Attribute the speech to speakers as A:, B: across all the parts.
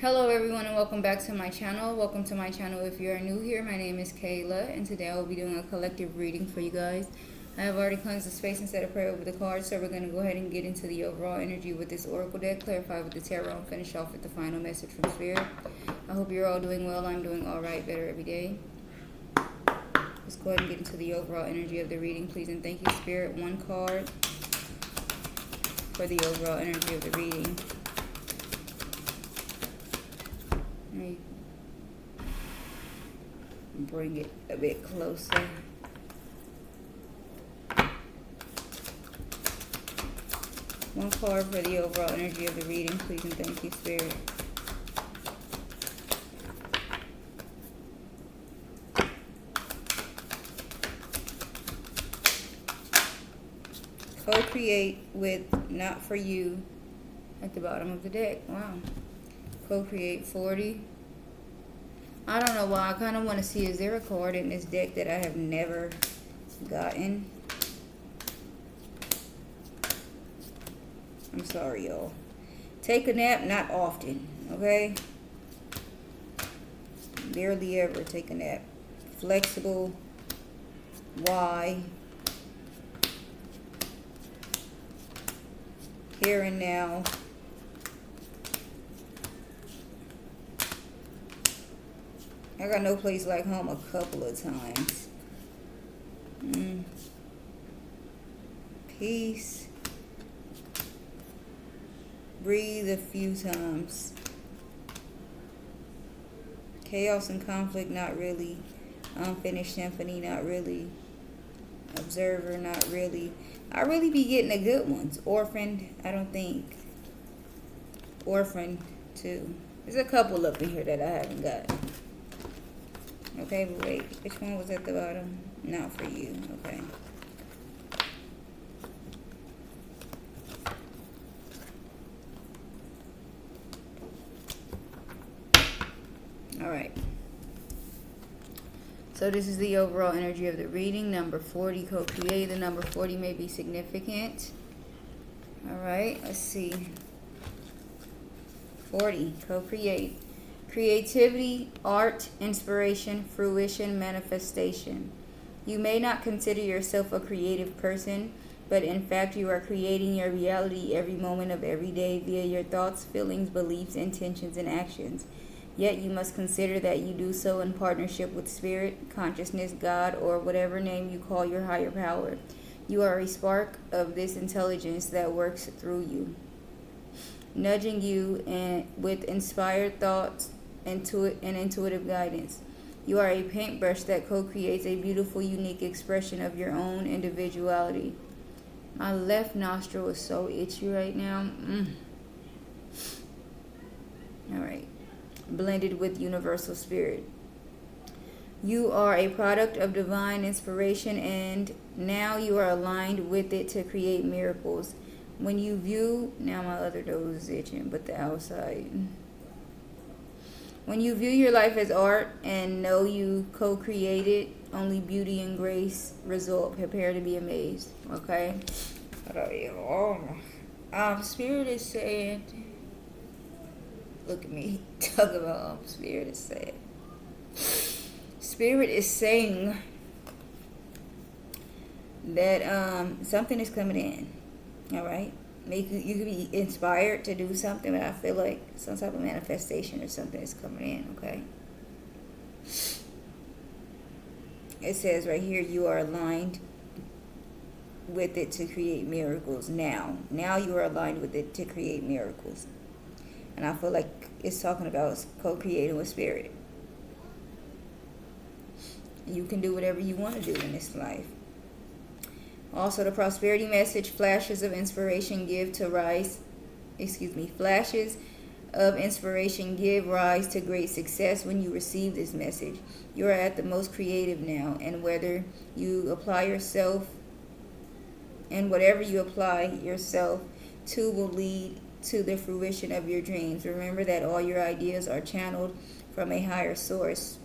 A: Hello everyone and welcome back to my channel. Welcome to my channel if you are new here. My name is Kayla and today I will be doing a collective reading for you guys. I have already cleansed the space and said a prayer over the cards, so we're going to go ahead and get into the overall energy with this oracle deck, clarify with the tarot, and finish off with the final message from Spirit. I hope you're all doing well. I'm doing alright, better every day. Let's go ahead and get into the overall energy of the reading, please, and thank you, Spirit. One card for the overall energy of the reading. Bring it a bit closer. One card for the overall energy of the reading, please, and thank you, Spirit. Co-create with Not For You at the bottom of the deck. Wow. Co-create 40. I don't know why. I kind of want to see, is there a card in this deck that I have never gotten? I'm sorry, y'all. Take a nap, not often, okay? Barely ever take a nap. Flexible. Why? Here and now. I got no place like home a couple of times. Peace. Breathe a few times. Chaos and conflict, not really. Unfinished symphony, not really. Observer, not really. I really be getting the good ones. Orphaned, I don't think. Orphaned, too. There's a couple up in here that I haven't got. Okay, but wait. Which one was at the bottom? Not For You. Okay. Alright. So this is the overall energy of the reading. Number 40, co-create. The number 40 may be significant. Alright, let's see. 40, co-create. Creativity, art, inspiration, fruition, manifestation. You may not consider yourself a creative person, but in fact you are creating your reality every moment of every day via your thoughts, feelings, beliefs, intentions, and actions. Yet you must consider that you do so in partnership with Spirit, Consciousness, God, or whatever name you call your higher power. You are a spark of this intelligence that works through you, nudging you with inspired thoughts and intuitive guidance. You are a paintbrush that co-creates a beautiful, unique expression of your own individuality. My left nostril is so itchy right now. Alright. Blended with universal spirit. You are a product of divine inspiration, and now you are aligned with it to create miracles. When you view, now my other nose is itching, but the outside. When you view your life as art and know you co-created, only beauty and grace result. Prepare to be amazed. Okay? Spirit is saying, look at me. Talk about Spirit is saying. Spirit is saying that something is coming in. Alright? You could be inspired to do something, but I feel like some type of manifestation or something is coming in, okay? It says right here, you are aligned with it to create miracles now. Now you are aligned with it to create miracles. And I feel like it's talking about co-creating with Spirit. You can do whatever you want to do in this life. Also, the prosperity message, flashes of inspiration give rise to great success when you receive this message. You are at the most creative now, and whether you apply yourself, and whatever you apply yourself to will lead to the fruition of your dreams. Remember that all your ideas are channeled from a higher source.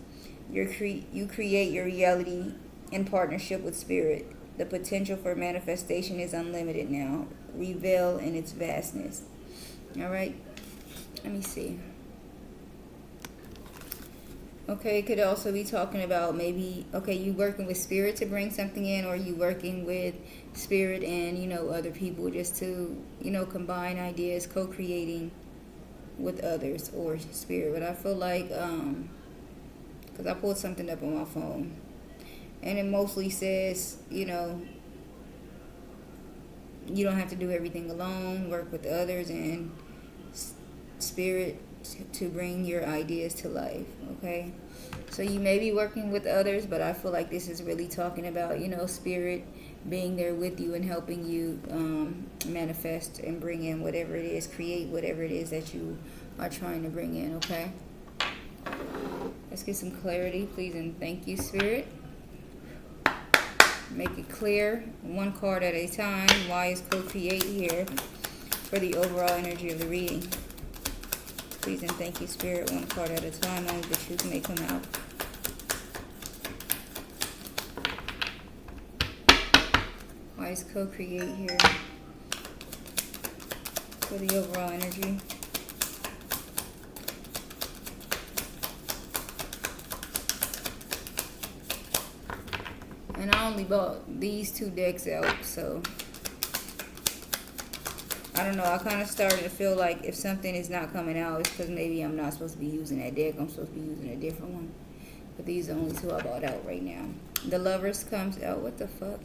A: You create your reality in partnership with Spirit. The potential for manifestation is unlimited now. Revel in its vastness. All right. Let me see. Okay, it could also be talking about maybe, okay, you working with spirit to bring something in, or you working with spirit and, other people just to, combine ideas, co-creating with others or spirit. But I feel like, because I pulled something up on my phone, and it mostly says, you don't have to do everything alone, work with others and spirit to bring your ideas to life. Okay, so you may be working with others, but I feel like this is really talking about, spirit being there with you and helping you manifest and bring in whatever it is, create whatever it is that you are trying to bring in. Okay, let's get some clarity, please, and thank you, spirit. Make it clear, one card at a time. Why is co-create here for the overall energy of the reading? Please and thank you, spirit, one card at a time. Only the truth may come out. Why is co-create here for the overall energy? And I only bought these two decks out, so I don't know. I kind of started to feel like if something is not coming out, it's because maybe I'm not supposed to be using that deck. I'm supposed to be using a different one. But these are the only two I bought out right now. The Lovers comes out. What the fuck?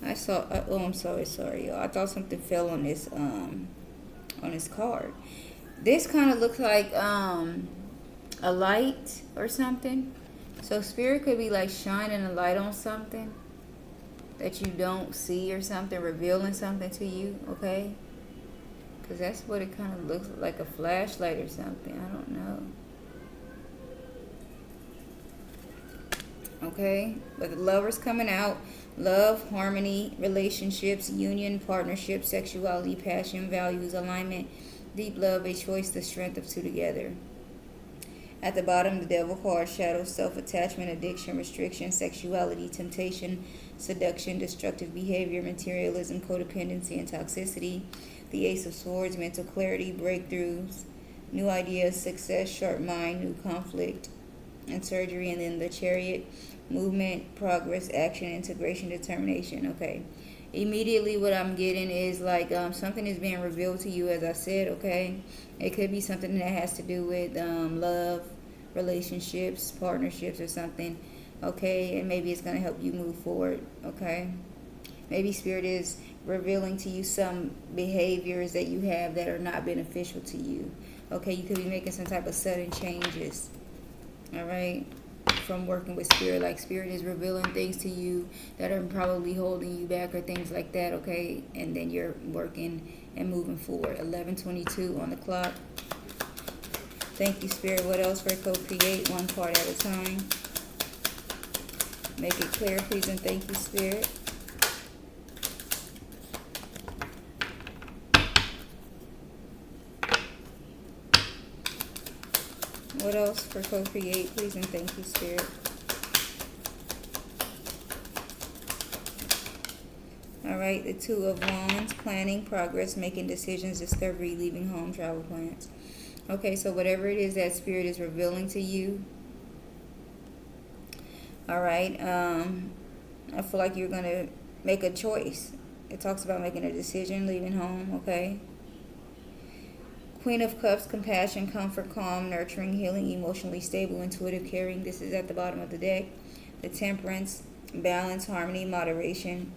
A: I saw. Oh, I'm sorry, y'all. I thought something fell on this card. This kind of looks like a light or something. So spirit could be like shining a light on something that you don't see or something, revealing something to you, okay? Because that's what it kind of looks like, a flashlight or something. I don't know. Okay, but the Lovers coming out. Love, harmony, relationships, union, partnership, sexuality, passion, values, alignment, deep love, a choice, the strength of two together. At the bottom, the Devil card, shadow, self-attachment, addiction, restriction, sexuality, temptation, seduction, destructive behavior, materialism, codependency, and toxicity. The Ace of Swords, mental clarity, breakthroughs, new ideas, success, sharp mind, new conflict, and surgery. And then the Chariot, movement, progress, action, integration, determination. Okay. Immediately what I'm getting is like something is being revealed to you, as I said, okay? It could be something that has to do with love, relationships, partnerships, or something, okay? And maybe it's going to help you move forward, okay? Maybe spirit is revealing to you some behaviors that you have that are not beneficial to you, okay? You could be making some type of sudden changes, all right? From working with spirit, like spirit is revealing things to you that are probably holding you back or things like that, okay? And then you're working and moving forward. 11:22 on the clock. Thank you, spirit. What else for co-create? One card at a time. Make it clear, please, and thank you, spirit. What else for co-create, please, and thank you, spirit. All right, the Two of Wands, planning, progress, making decisions, discovery, leaving home, travel plans. Okay, so whatever it is that spirit is revealing to you, all right, I feel like you're going to make a choice. It talks about making a decision, leaving home, okay? Queen of Cups, compassion, comfort, calm, nurturing, healing, emotionally stable, intuitive, caring. This is at the bottom of the deck. The Temperance, balance, harmony, moderation,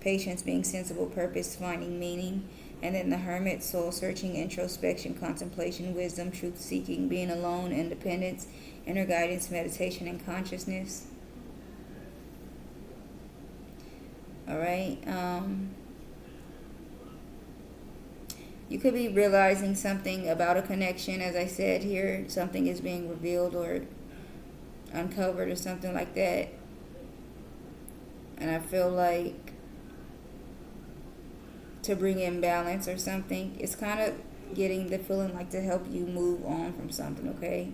A: patience, being sensible, purpose, finding meaning. And then the Hermit, soul searching, introspection, contemplation, wisdom, truth seeking, being alone, independence, inner guidance, meditation, and consciousness. All right. You could be realizing something about a connection, as I said here. Something is being revealed or uncovered or something like that. And I feel like to bring in balance or something, it's kind of getting the feeling like to help you move on from something, okay?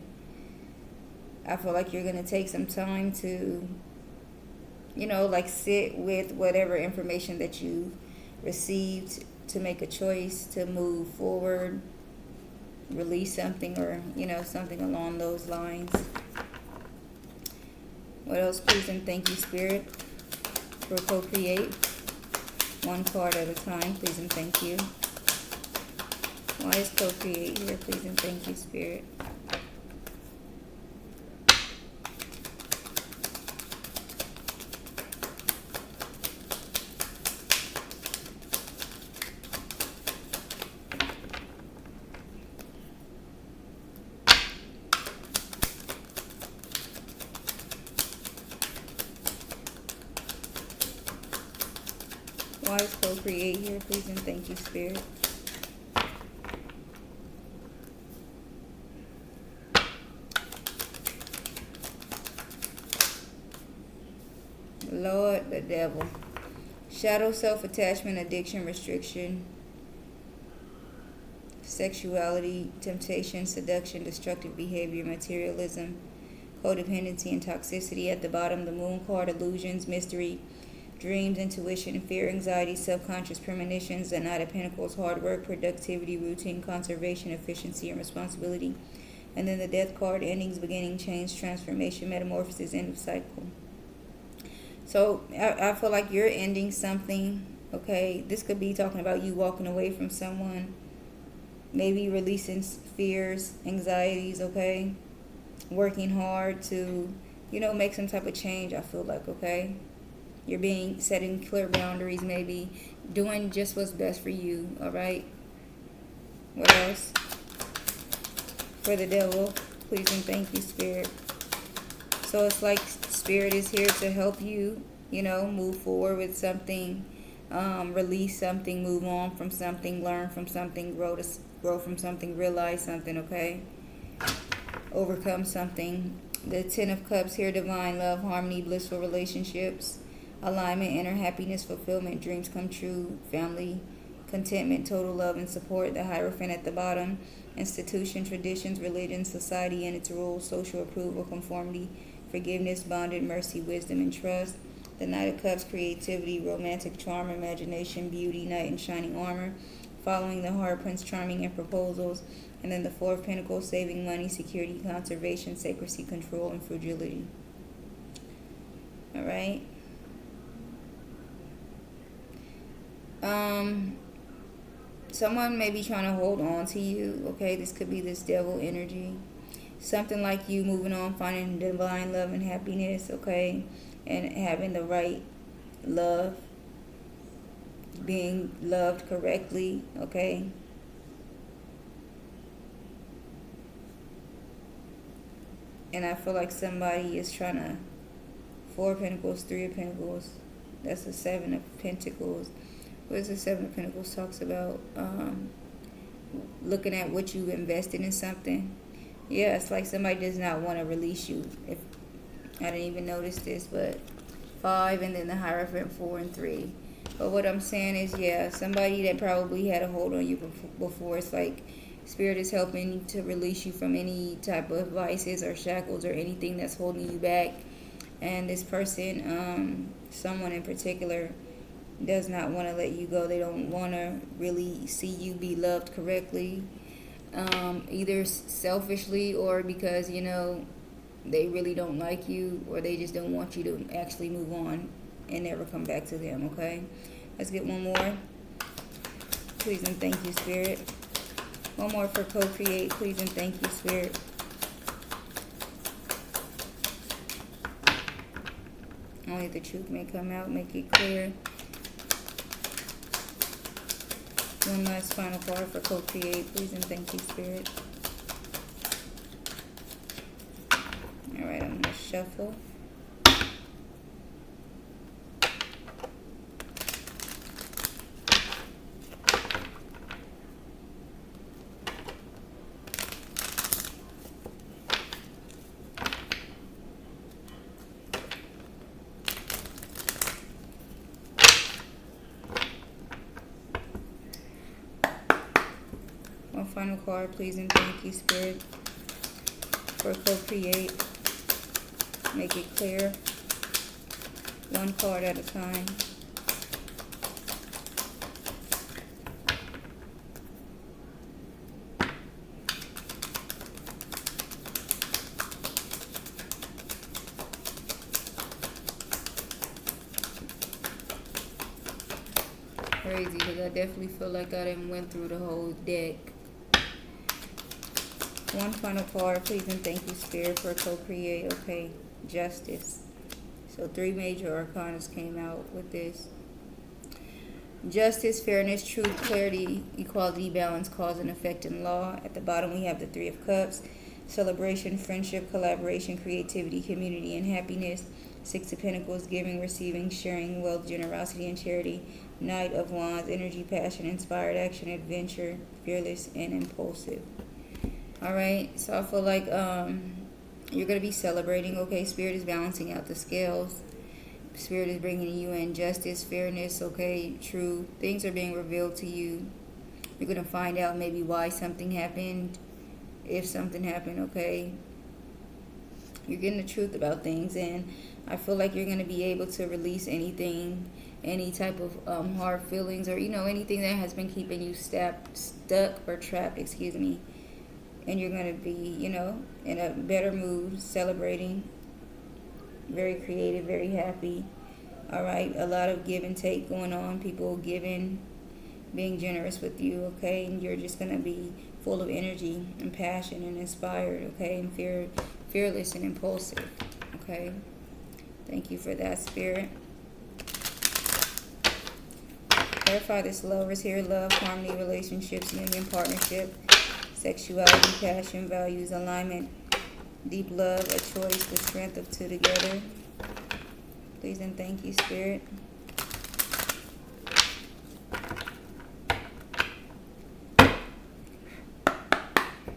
A: I feel like you're going to take some time to, like sit with whatever information that you received to make a choice to move forward, release something, or something along those lines. What else, please and thank you, Spirit, for co-create? One card at a time, please and thank you. Why is co-create here, please and thank you, Spirit? Why is co-create here, please and thank you, Spirit? Lord, the devil. Shadow, self-attachment, addiction, restriction, sexuality, temptation, seduction, destructive behavior, materialism, codependency, and toxicity. At the bottom, the moon card, illusions, mystery, dreams, intuition, fear, anxiety, subconscious premonitions. The Knight of Pentacles, hard work, productivity, routine, conservation, efficiency, and responsibility. And then the Death card, endings, beginning, change, transformation, metamorphosis, end of cycle. So I feel like you're ending something, okay? This could be talking about you walking away from someone, maybe releasing fears, anxieties, okay? Working hard to, make some type of change, I feel like, okay? You're setting clear boundaries, maybe doing just what's best for you, all right? What else? For the devil, please and thank you, Spirit. So it's like Spirit is here to help you, move forward with something, release something, move on from something, learn from something, grow from something, realize something, okay? Overcome something. The Ten of Cups here, divine love, harmony, blissful relationships, alignment, inner happiness, fulfillment, dreams come true, family, contentment, total love and support. The Hierophant at the bottom, institution, traditions, religion, society and its rules, social approval, conformity, forgiveness, bonded, mercy, wisdom, and trust. The Knight of Cups, creativity, romantic charm, imagination, beauty, knight in shining armor, following the heart, prince charming, and proposals. And then the Four of Pentacles, saving money, security, conservation, secrecy, control, and fragility. All right. Someone may be trying to hold on to you, okay? This could be this devil energy. Something like you moving on, finding divine love and happiness, okay? And having the right love, being loved correctly, okay? And I feel like somebody is trying to, Four of Pentacles, Three of Pentacles, that's the Seven of Pentacles. What is the Seven of Pentacles talks about? Looking at what you've invested in something. Yeah, it's like somebody does not want to release you. If I didn't even notice this, but Five and then the Hierophant, 4 and 3. But what I'm saying is, yeah, somebody that probably had a hold on you before. It's like Spirit is helping to release you from any type of vices or shackles or anything that's holding you back. And this person, someone in particular, does not want to let you go. They don't want to really see you be loved correctly. Either selfishly or because, they really don't like you, or they just don't want you to actually move on and never come back to them, okay? Let's get one more. Please and thank you, Spirit. One more for co-create. Please and thank you, Spirit. Only the truth may come out. Make it clear. One last final card for co-create. Please and thank you, Spirit. Alright, I'm going to shuffle. One final card, please and thank you, Spirit, for co-create. Make it clear. One card at a time. crazy because I definitely feel like I done went through the whole deck. One final card, please and thank you, Spirit, for co-create. Okay, Justice. So 3 major arcana came out with this. Justice, fairness, truth, clarity, equality, balance, cause and effect in law. At the bottom we have the 3 of Cups. Celebration, friendship, collaboration, creativity, community, and happiness. 6 of Pentacles, giving, receiving, sharing, wealth, generosity, and charity. Knight of Wands, energy, passion, inspired action, adventure, fearless, and impulsive. Alright, so I feel like you're going to be celebrating. Okay, Spirit is balancing out the scales. Spirit is bringing you in justice, fairness, okay, truth. Things are being revealed to you. You're going to find out maybe why something happened, if something happened, okay. You're getting the truth about things, and I feel like you're going to be able to release anything, any type of hard feelings, or, anything that has been keeping you stuck or trapped, excuse me. And you're going to be, in a better mood, celebrating. Very creative, very happy. All right, a lot of give and take going on. People giving, being generous with you, okay? And you're just going to be full of energy and passion and inspired, okay? And fearless and impulsive, okay? Thank you for that, Spirit. Clarify this lovers here. Love, harmony, relationships, union, partnership, sexuality, passion, values, alignment, deep love, a choice, the strength of 2 together. Please and thank you, Spirit.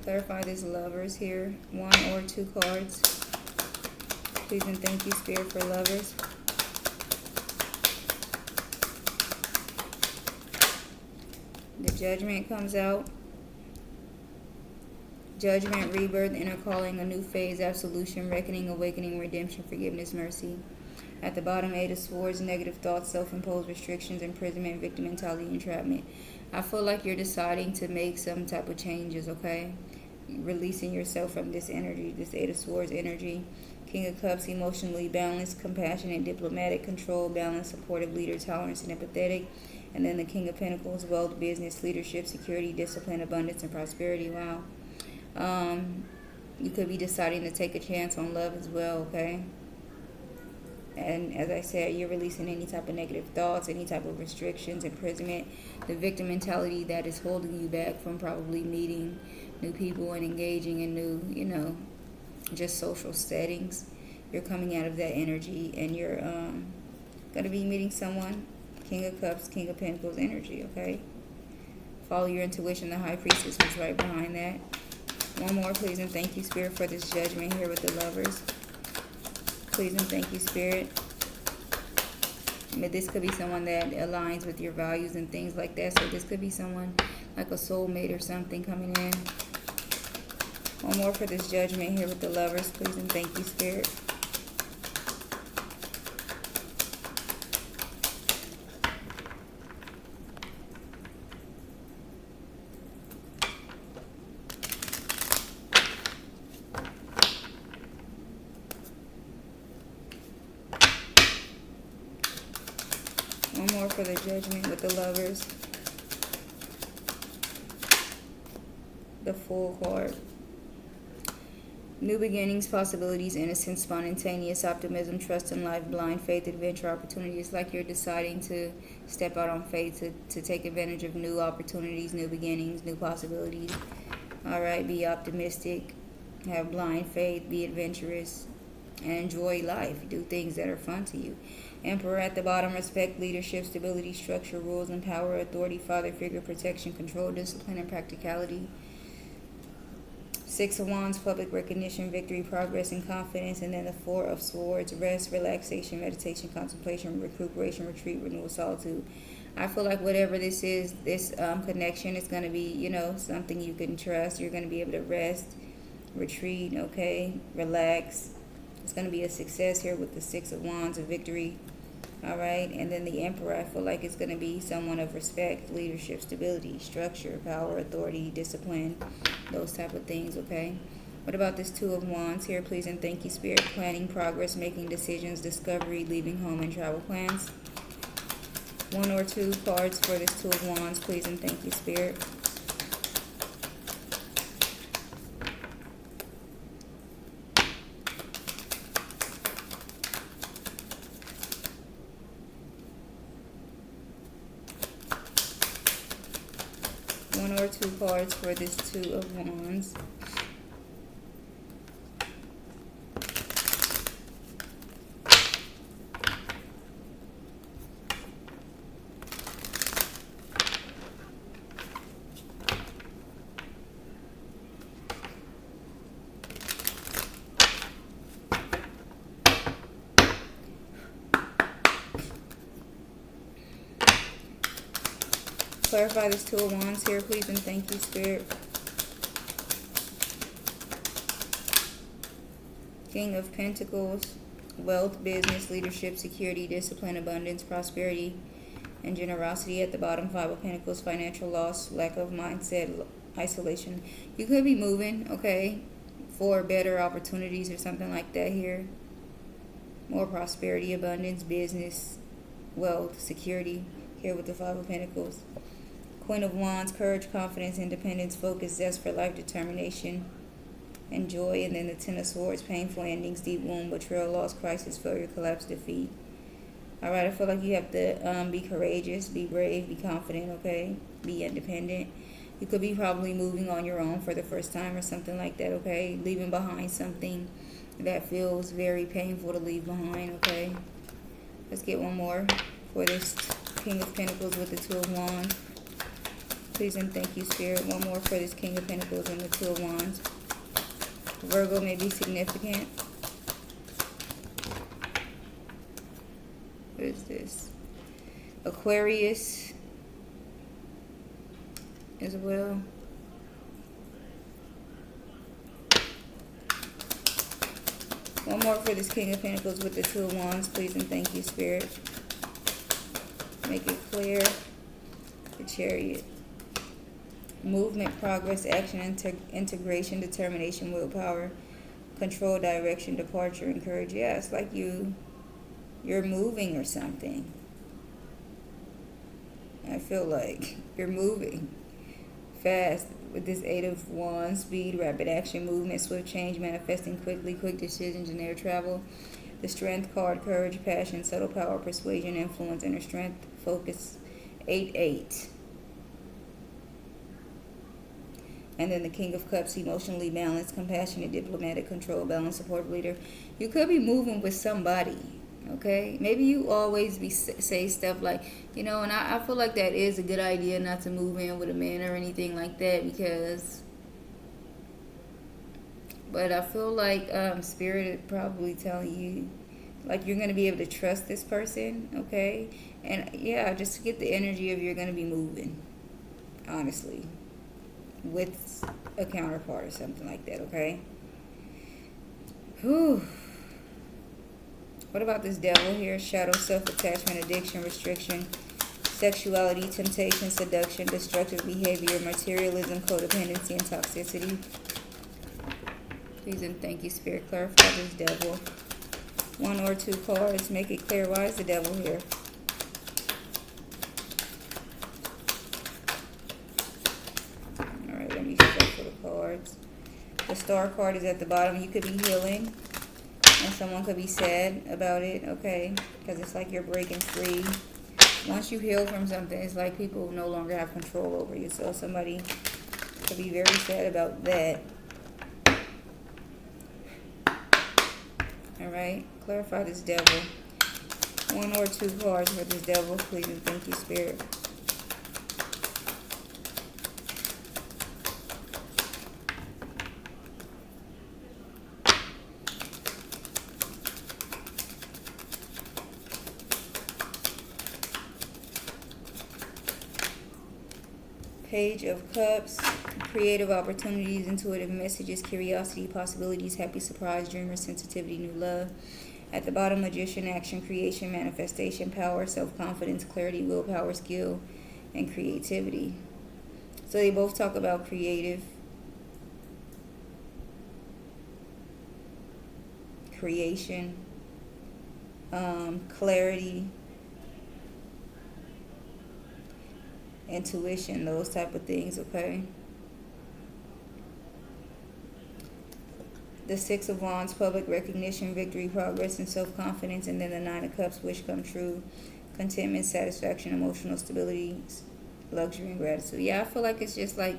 A: Clarify this lovers here. 1 or 2 cards. Please and thank you, Spirit, for lovers. The Judgment comes out. Judgment, rebirth, inner calling, a new phase, absolution, reckoning, awakening, redemption, forgiveness, mercy. At the bottom, 8 of Swords, negative thoughts, self-imposed restrictions, imprisonment, victim mentality, entrapment. I feel like you're deciding to make some type of changes, okay? Releasing yourself from this energy, this 8 of Swords energy. King of Cups, emotionally balanced, compassionate, diplomatic, control, balanced, supportive, leader, tolerant, and empathetic. And then the King of Pentacles, wealth, business, leadership, security, discipline, abundance, and prosperity. Wow. You could be deciding to take a chance on love as well, okay? And as I said, you're releasing any type of negative thoughts, any type of restrictions, imprisonment, the victim mentality that is holding you back from probably meeting new people and engaging in new, just social settings. You're coming out of that energy, and you're going to be meeting someone. King of Cups, King of Pentacles energy, okay? Follow your intuition. The High Priestess was right behind that. One more, please, and thank you, Spirit, for this Judgment here with the lovers. Please and thank you, Spirit. But this could be someone that aligns with your values and things like that. So this could be someone like a soulmate or something coming in. One more for this Judgment here with the lovers. Please and thank you, Spirit. One more for the Judgment with the lovers. The Fool card. New beginnings, possibilities, innocence, spontaneous optimism, trust in life, blind faith, adventure, opportunity. It's like you're deciding to step out on faith, to take advantage of new opportunities, new beginnings, new possibilities. All right, be optimistic, have blind faith, be adventurous, and enjoy life. Do things that are fun to you. Emperor at the bottom, respect, leadership, stability, structure, rules and power, authority, father figure, protection, control, discipline, and practicality. 6 of Wands, public recognition, victory, progress, and confidence. And then the 4 of Swords, rest, relaxation, meditation, contemplation, recuperation, retreat, renewal, solitude. I feel like whatever this is, this connection is going to be, something you can trust. You're going to be able to rest, retreat, okay, relax. It's going to be a success here with the 6 of Wands, a victory. All right, and then the Emperor, I feel like it's going to be someone of respect, leadership, stability, structure, power, authority, discipline, those type of things, okay? What about this 2 of Wands here, please and thank you, Spirit? Planning, progress, making decisions, discovery, leaving home, and travel plans. One or two cards for this Two of Wands, please, and thank you, Spirit. One or two cards for this Two of Wands. Clarify this Two of Wands here, please, and thank you, Spirit. King of Pentacles, wealth, business, leadership, security, discipline, abundance, prosperity, and generosity at the bottom. Five of Pentacles, financial loss, lack of mindset, isolation. You could be moving, okay, for better opportunities or something like that here. More prosperity, abundance, business, wealth, security here with the Five of Pentacles. Queen of Wands, courage, confidence, independence, focus, zest for life, determination, and joy. And then the Ten of Swords, painful endings, deep wound, betrayal, loss, crisis, failure, collapse, defeat. Alright, I feel like you have to be courageous, be brave, be confident, okay? Be independent. You could be probably moving on your own for the first time or something like that, okay? Leaving behind something that feels very painful to leave behind, okay? Let's get one more for this King of Pentacles with the Two of Wands. Please and thank you, Spirit. One more for this King of Pentacles and the Two of Wands. Virgo may be significant. What is this? Aquarius as well. One more for this King of Pentacles with the Two of Wands, please and thank you, Spirit. Make it clear. The Chariot. Movement, progress, action, integration, determination, willpower, control, direction, departure, and courage. Yeah, it's like you're moving or something. I feel like you're moving fast with this Eight of Wands. Speed, rapid action, movement, swift change, manifesting quickly, quick decisions, and air travel. The Strength card, courage, passion, subtle power, persuasion, influence, inner strength, focus. 8-8. And then the King of Cups, emotionally balanced, compassionate, diplomatic, control, balanced, supportive leader. You could be moving with somebody, okay? Maybe you always say stuff like, you know, and I feel like that is a good idea not to move in with a man or anything like that because... But I feel like Spirit is probably telling you, like, you're going to be able to trust this person, okay? And, yeah, just get the energy of you're going to be moving, honestly, with a counterpart or something like that, okay? Whew. What about this Devil here? Shadow, self-attachment, addiction, restriction, sexuality, temptation, seduction, destructive behavior, materialism, codependency, and toxicity. Please and thank you, Spirit. Clarify this Devil. One or two cards. Make it clear. Why is the Devil here? Alright, let me shuffle the cards. The Star card is at the bottom. You could be healing, and someone could be sad about it, okay? Because it's like you're breaking free. Once you heal from something, it's like people no longer have control over you. So somebody could be very sad about that. Alright, clarify this Devil. One or two cards for this Devil, please and thank you, Spirit. Page of Cups, creative opportunities, intuitive messages, curiosity, possibilities, happy surprise, dreamer, sensitivity, new love. At the bottom, Magician, action, creation, manifestation, power, self-confidence, clarity, willpower, skill, and creativity. So they both talk about creative, creation, clarity, intuition, those type of things, okay? The Six of Wands, public recognition, victory, progress, and self-confidence. And then the Nine of Cups, wish come true, contentment, satisfaction, emotional stability, luxury, and gratitude. Yeah, I feel like it's just like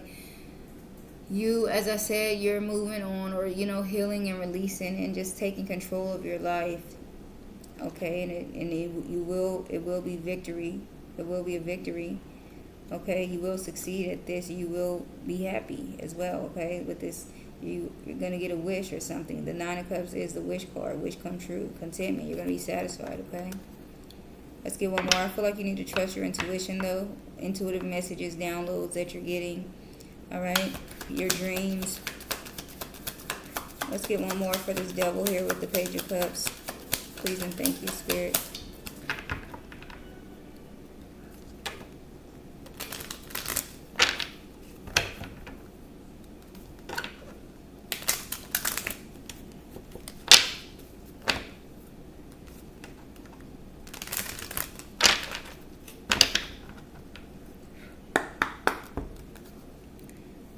A: you, as I said, you're moving on, or, you know, healing and releasing and just taking control of your life. Okay, it will be victory. It will be a victory. Okay, you will succeed at this. You will be happy as well. Okay, with this, you're gonna get a wish or something. The Nine of Cups is the wish card. Wish come true. Contentment. You're gonna be satisfied. Okay. Let's get one more. I feel like you need to trust your intuition, though. Intuitive messages, downloads that you're getting. All right, your dreams. Let's get one more for this devil here with the Page of Cups. Please and thank you, Spirit.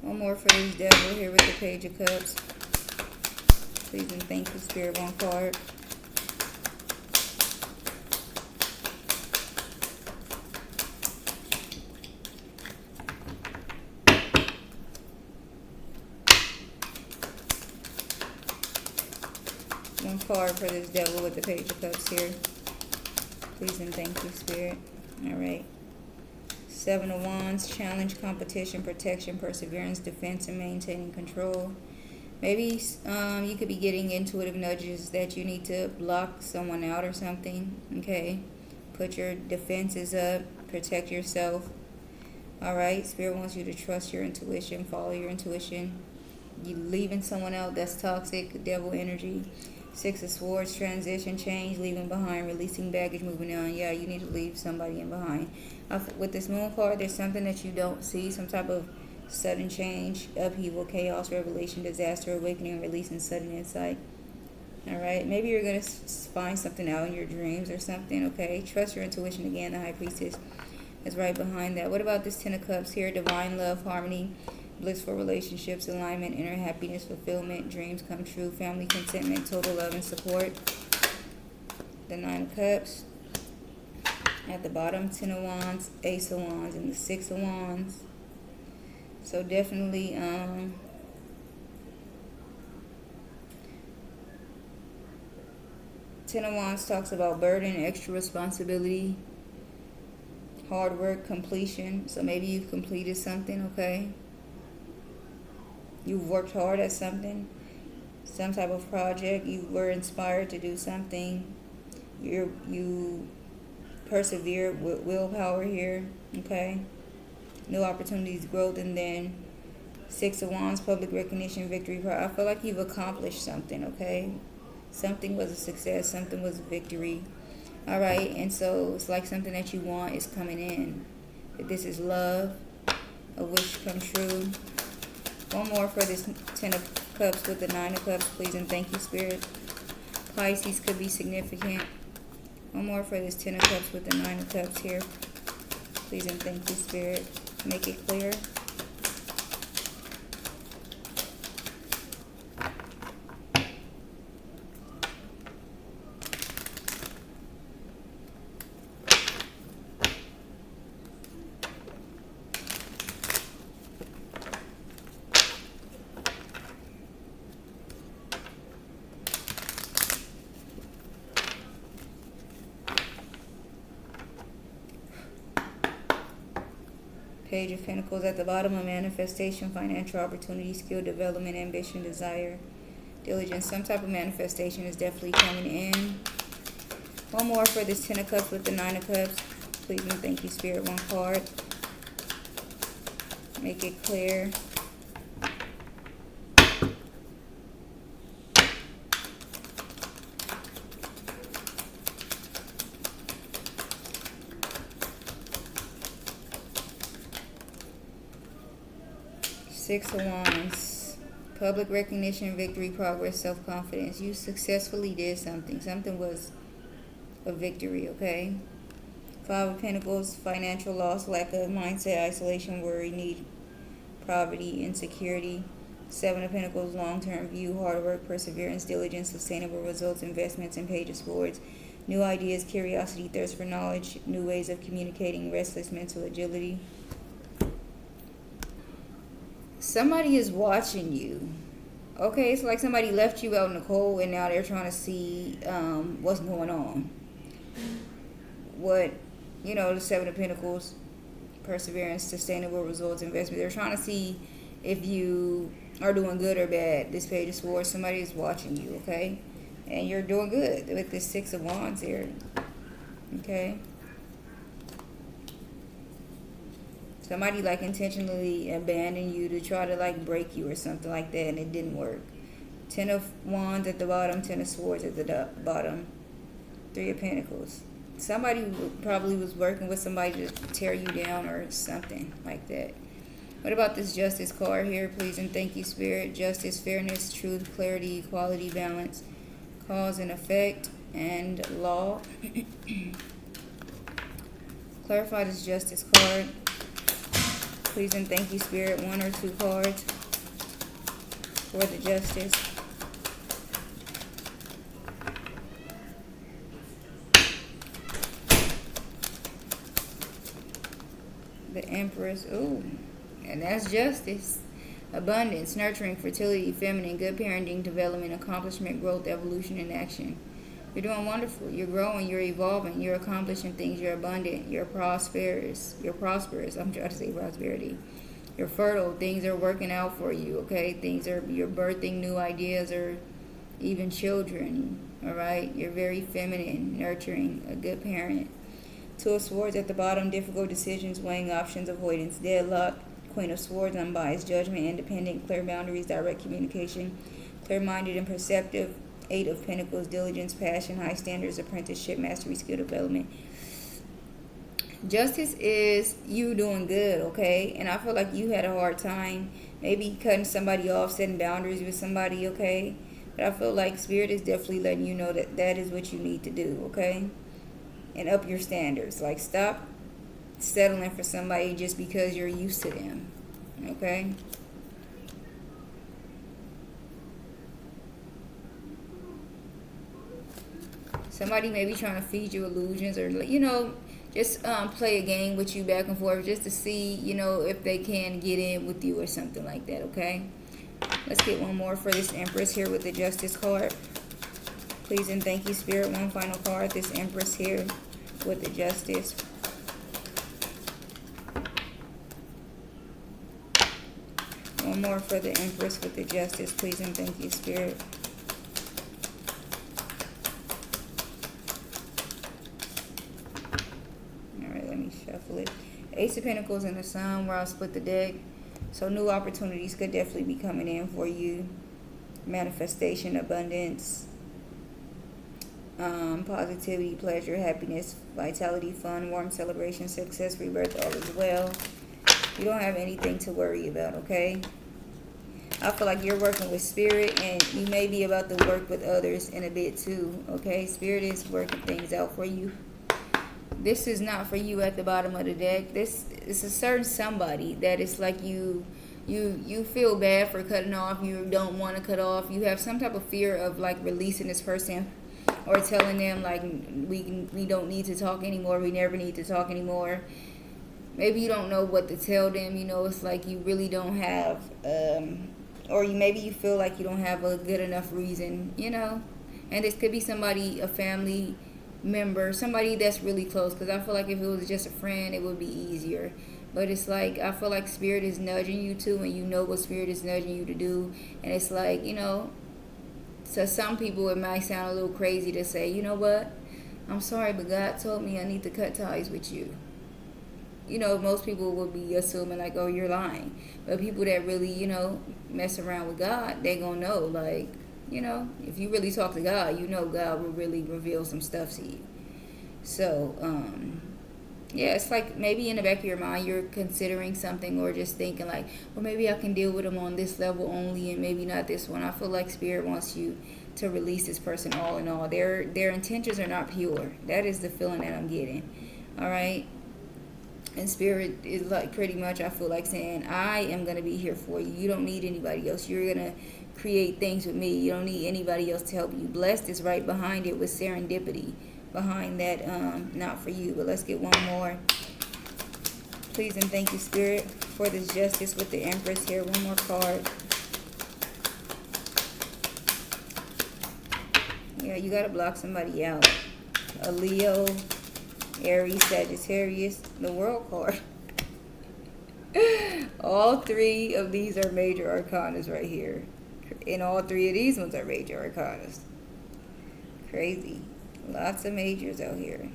A: One more for this devil here with the Page of Cups. Please and thank you, Spirit. One card. One card for this devil with the Page of Cups here. Please and thank you, Spirit. All right. Seven of Wands, challenge, competition, protection, perseverance, defense, and maintaining control. Maybe you could be getting intuitive nudges that you need to block someone out or something. Okay. Put your defenses up. Protect yourself. All right. Spirit wants you to trust your intuition. Follow your intuition. You leaving someone out that's toxic, devil energy. Six of Swords, transition, change, leaving behind, releasing baggage, moving on. Yeah, you need to leave somebody in behind. With this Moon card, there's something that you don't see, some type of sudden change, upheaval, chaos, revelation, disaster, awakening, releasing sudden insight. All right, maybe you're going to find something out in your dreams or something, okay? Trust your intuition again. The High Priestess is right behind that. What about this Ten of Cups here? Divine love, harmony, blissful relationships, alignment, inner happiness, fulfillment, dreams come true, family contentment, total love and support. The Nine of Cups. At the bottom, Ten of Wands, Ace of Wands, and the Six of Wands. So definitely, Ten of Wands talks about burden, extra responsibility, hard work, completion. So maybe you've completed something, okay? You've worked hard at something, some type of project. You were inspired to do something. You persevered with willpower here, okay? New opportunities, growth, and then Six of Wands, public recognition, victory. I feel like you've accomplished something, okay? Something was a success. Something was a victory. All right, and so it's like something that you want is coming in. This is love, a wish come true. One more for this Ten of Cups with the Nine of Cups, please and thank you, Spirit. Pisces could be significant. One more for this Ten of Cups with the Nine of Cups here. Please and thank you, Spirit. Make it clear. Page of Pentacles at the bottom, of manifestation, financial opportunity, skill development, ambition, desire, diligence. Some type of manifestation is definitely coming in. One more for this Ten of Cups with the Nine of Cups. Please and thank you, Spirit. One card. Make it clear. Six of Wands, public recognition, victory, progress, self-confidence. You successfully did something. Something was a victory, okay? Five of Pentacles, financial loss, lack of mindset, isolation, worry, need, poverty, insecurity. Seven of Pentacles, long-term view, hard work, perseverance, diligence, sustainable results, investments, and Page of Swords. New ideas, curiosity, thirst for knowledge, new ways of communicating, restless mental agility. Somebody is watching you. Okay, it's like somebody left you out in the cold and now they're trying to see what's going on. The Seven of Pentacles, perseverance, sustainable results, investment. They're trying to see if you are doing good or bad. This Page of Swords, somebody is watching you, okay? And you're doing good with this Six of Wands here, okay? Somebody like intentionally abandoned you to try to like break you or something like that, and it didn't work. Ten of Wands at the bottom, Ten of Swords at the bottom, Three of Pentacles. Somebody probably was working with somebody to tear you down or something like that. What about this Justice card here? Please and thank you, Spirit. Justice, fairness, truth, clarity, equality, balance, cause and effect, and law. Clarify this Justice card. Please and thank you, Spirit. One or two cards for the Justice. The Empress. Ooh. And that's Justice. Abundance, nurturing, fertility, feminine, good parenting, development, accomplishment, growth, evolution, and action. You're doing wonderful. You're growing. You're evolving. You're accomplishing things. You're abundant. You're prosperous. You're prosperous. I'm trying to say prosperity. You're fertile. Things are working out for you, okay? You're birthing new ideas or even children, all right? You're very feminine, nurturing, a good parent. Two of Swords at the bottom, difficult decisions, weighing options, avoidance, deadlock. Queen of Swords, unbiased judgment, independent, clear boundaries, direct communication, clear-minded and perceptive. Eight of Pentacles, diligence, passion, high standards, apprenticeship, mastery, skill development. Justice is you doing good, okay? And I feel like you had a hard time maybe cutting somebody off, setting boundaries with somebody, okay? But I feel like Spirit is definitely letting you know that that is what you need to do, okay? And up your standards. Like, stop settling for somebody just because you're used to them, okay? Somebody may be trying to feed you illusions or, just play a game with you back and forth just to see, if they can get in with you or something like that, okay? Let's get one more for this Empress here with the Justice card. Please and thank you, Spirit. One final card, this Empress here with the Justice. One more for the Empress with the Justice. Please and thank you, Spirit. Shuffle it. Ace of Pentacles and the Sun, where I'll split the deck. So new opportunities could definitely be coming in for you. Manifestation, abundance, positivity, pleasure, happiness, vitality, fun, warm celebration, success, rebirth, all is well. You don't have anything to worry about, okay? I feel like you're working with Spirit, and you may be about to work with others in a bit too, okay? Spirit is working things out for you. This is not for you at the bottom of the deck. This is a certain somebody that is like you feel bad for cutting off. You don't want to cut off. You have some type of fear of like releasing this person or telling them like we don't need to talk anymore. We never need to talk anymore. Maybe you don't know what to tell them. It's like you really don't have, maybe you feel like you don't have a good enough reason. And this could be somebody, a family member, somebody that's really close, because I feel like if it was just a friend it would be easier, but it's like I feel like Spirit is nudging you to, and you know what Spirit is nudging you to do, and it's like, to some people it might sound a little crazy to say, you know what, I'm sorry, but God told me I need to cut ties with you. Most people would be assuming like, oh, you're lying, but people that really mess around with God, they gonna know, like, if you really talk to God, God will really reveal some stuff to you. So, yeah, it's like maybe in the back of your mind you're considering something, or just thinking like, well, maybe I can deal with them on this level only and maybe not this one. I feel like Spirit wants you to release this person all in all. Their intentions are not pure. That is the feeling that I'm getting. All right. And Spirit is like pretty much, I feel like saying, I am going to be here for you. You don't need anybody else. You're going to create things with me. You don't need anybody else to help you. Blessed is right behind it with serendipity behind that, not for you. But let's get one more. Please and thank you, Spirit, for this justice with the Empress here. One more card. Yeah, you got to block somebody out. A Leo, Aries, Sagittarius, the World card. All three of these are major arcanas right here. And all three of these ones are major arcanas. Crazy. Lots of majors out here.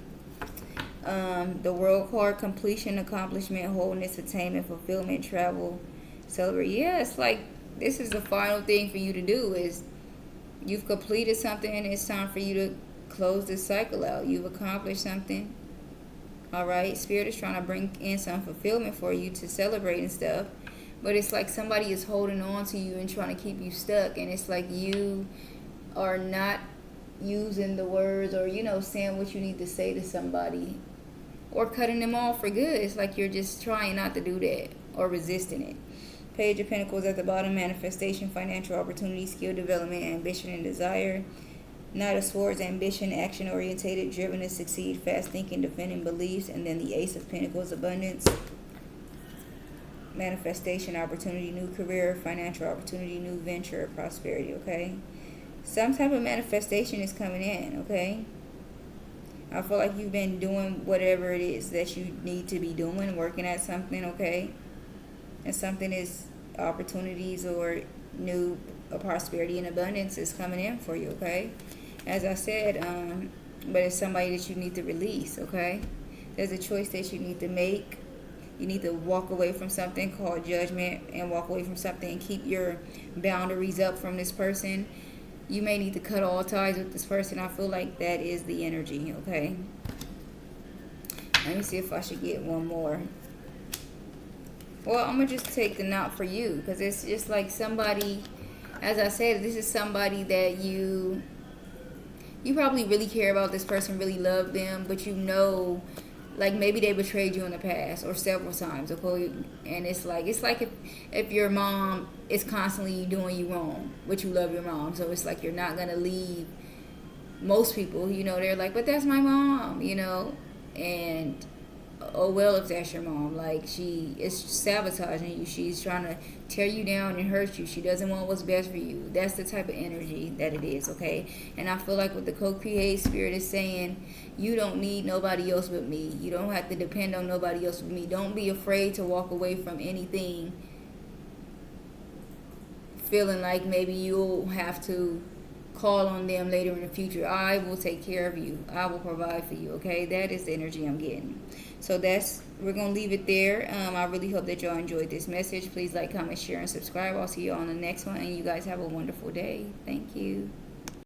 A: The World card, completion, accomplishment, wholeness, attainment, fulfillment, travel, celebrate. Yeah, it's like this is the final thing for you to do is you've completed something and it's time for you to close this cycle out. You've accomplished something. All right. Spirit is trying to bring in some fulfillment for you to celebrate and stuff. But it's like somebody is holding on to you and trying to keep you stuck. And it's like you are not using the words or, saying what you need to say to somebody. Or cutting them off for good. It's like you're just trying not to do that. Or resisting it. Page of Pentacles at the bottom. Manifestation, financial opportunity, skill development, ambition, and desire. Knight of Swords, ambition, action-orientated, driven to succeed, fast thinking, defending beliefs. And then the Ace of Pentacles, abundance. Manifestation, opportunity, new career, financial opportunity, new venture, prosperity, okay? Some type of manifestation is coming in, okay? I feel like you've been doing whatever it is that you need to be doing, working at something, okay? And something is opportunities or new prosperity and abundance is coming in for you, okay? As I said, but it's somebody that you need to release, okay? There's a choice that you need to make. You need to walk away from something called judgment and walk away from something and keep your boundaries up from this person. You may need to cut all ties with this person. I feel like that is the energy, okay? Let me see if I should get one more. Well, I'm going to just take the not for you because it's just like somebody, as I said, this is somebody that you probably really care about this person, really love them, but like maybe they betrayed you in the past or several times, okay? And it's like if your mom is constantly doing you wrong, but you love your mom, so it's like you're not gonna leave. Most people, they're like, but that's my mom, and oh well, if that's your mom, like she is sabotaging you, she's trying to tear you down and hurt you, she doesn't want what's best for you. That's the type of energy that it is, okay? And I feel like what the co-create Spirit is saying, you don't need nobody else but me. You don't have to depend on nobody else but me. Don't be afraid to walk away from anything feeling like maybe you'll have to call on them later in the future. I will take care of you. I will provide for you, okay? That is the energy I'm getting. So we're going to leave it there. I really hope that y'all enjoyed this message. Please like, comment, share, and subscribe. I'll see you on the next one. And you guys have a wonderful day. Thank you.